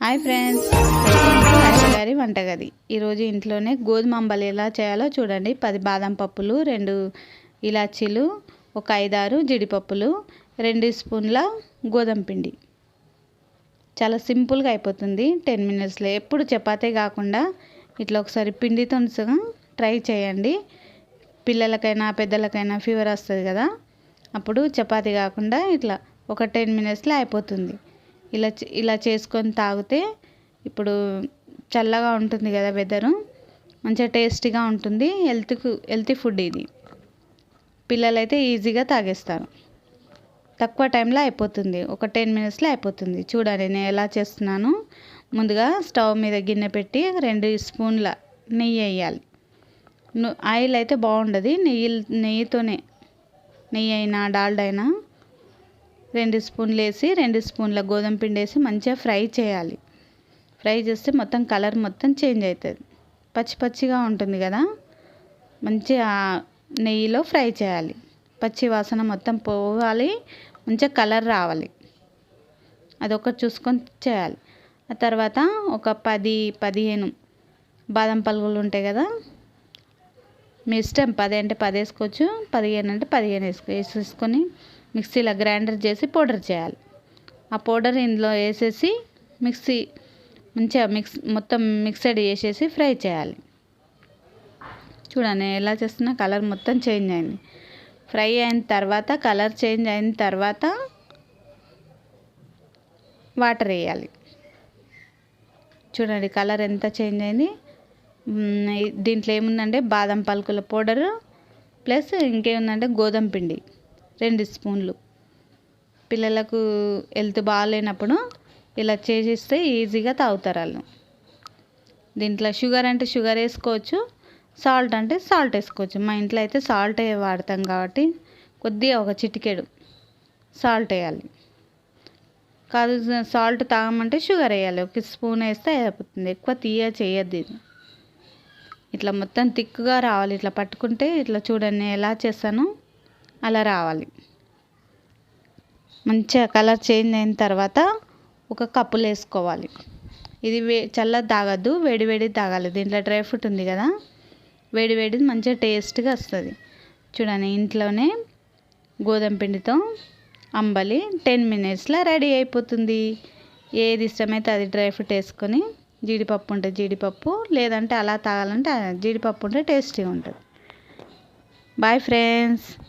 Hi friends, welcome to Harsha గారి వంటగది. ఈరోజు ఇంట్లోనే గోధుమ అంబలి ఎలా చేయాలో చూడండి. 10 బాదం పప్పులు, 2 ఇలాచీలు, ఒక 5-6 జీడిపప్పులు, 2 స్పూన్ల గోధుమ పిండి. చాలా సింపుల్గా అయిపోతుంది 10 మినిట్స్లో. ఎప్పుడు చపాతీ కాకుండా ఇట్లా ఒకసారి పిండితో ట్రై చేయండి. పిల్లలకైనా పెద్దలకైనా ఫీవర్ వస్తుంది కదా, అప్పుడు చపాతీ కాకుండా ఇట్లా ఒక 10 మినిట్స్లో అయిపోతుంది. ఇలా చేసుకొని తాగితే ఇప్పుడు చల్లగా ఉంటుంది కదా వెదరు, మంచిగా టేస్టీగా ఉంటుంది. హెల్తీ ఫుడ్ ఇది. పిల్లలైతే ఈజీగా తాగేస్తారు. తక్కువ టైంలో అయిపోతుంది, ఒక 10 మినిట్స్లో అయిపోతుంది. చూడండి నేను ఎలా చేస్తున్నాను. ముందుగా స్టవ్ మీద గిన్నె పెట్టి 2 స్పూన్ల నెయ్యి వేయాలి. ఆయిల్ అయితే బాగుండదు, నెయ్యితోనే, నెయ్యి అయినా డాల్డా అయినా 2 స్పూన్లు వేసి 2 స్పూన్ల గోధుమ పిండి వేసి మంచిగా ఫ్రై చేయాలి. ఫ్రై చేస్తే మొత్తం కలర్ మొత్తం చేంజ్ అవుతుంది. పచ్చి పచ్చిగా ఉంటుంది కదా, మంచిగా నెయ్యిలో ఫ్రై చేయాలి. పచ్చి వాసన మొత్తం పోవాలి, మంచిగా కలర్ రావాలి. అదొకటి చూసుకొని చేయాలి. ఆ తర్వాత ఒక 10-15 బాదం పలుకులు ఉంటాయి కదా, మీ ఇష్టం. 10 అంటే 10 వేసుకోవచ్చు, 15 అంటే 15 వేసేసుకొని మిక్సీలో గ్రైండర్ చేసి పౌడర్ చేయాలి. ఆ పౌడర్ ఇందులో వేసేసి మంచిగా మొత్తం మిక్సడ్ చేసేసి ఫ్రై చేయాలి. చూడండి ఎలా చేస్తున్నా, కలర్ మొత్తం చేంజ్ అయింది. ఫ్రై అయిన తర్వాత, కలర్ చేంజ్ అయిన తర్వాత వాటర్ వేయాలి. చూడండి కలర్ ఎంత చేంజ్ అయింది. దీంట్లో ఏముందంటే బాదం పలుకుల పౌడరు ప్లస్ ఇంకేముందంటే గోధుమ పిండి 2 స్పూన్లు. పిల్లలకు హెల్త్ బాగాలేనప్పుడు ఇలా చేసిస్తే ఈజీగా తాగుతారు వాళ్ళు. దీంట్లో షుగర్ అంటే షుగర్ వేసుకోవచ్చు, సాల్ట్ అంటే సాల్ట్ వేసుకోవచ్చు. మా ఇంట్లో అయితే సాల్ట్ వాడతాం కాబట్టి కొద్దిగా ఒక చిటికెడు సాల్ట్ వేయాలి. కాదు సాల్ట్ తాగమంటే షుగర్ వేయాలి. 1 స్పూన్ వేస్తే అయిపోతుంది. ఎక్కువ చేయొద్దు ఇది. ఇట్లా మొత్తం థిక్గా రావాలి. ఇట్లా పట్టుకుంటే ఇట్లా చూడండి ఎలా చేస్తానో అలా రావాలి. మంచిగా కలర్ చేంజ్ అయిన తర్వాత ఒక కప్పులో వేసుకోవాలి. ఇది చల్లది తాగద్దు, వేడి తాగాలి. దీంట్లో డ్రై ఫ్రూట్ ఉంది కదా, వేడిది మంచిగా టేస్ట్గా వస్తుంది. చూడండి ఇంట్లోనే గోధుమ పిండితో అంబలి 10 మినిట్స్లో రెడీ అయిపోతుంది. ఏది ఇష్టమైతే అది డ్రై ఫ్రూట్ వేసుకొని, జీడిపప్పు ఉంటే జీడిపప్పు, లేదంటే అలా తాగాలంటే జీడిపప్పు ఉంటే టేస్టీగా ఉంటుంది. Boy friends.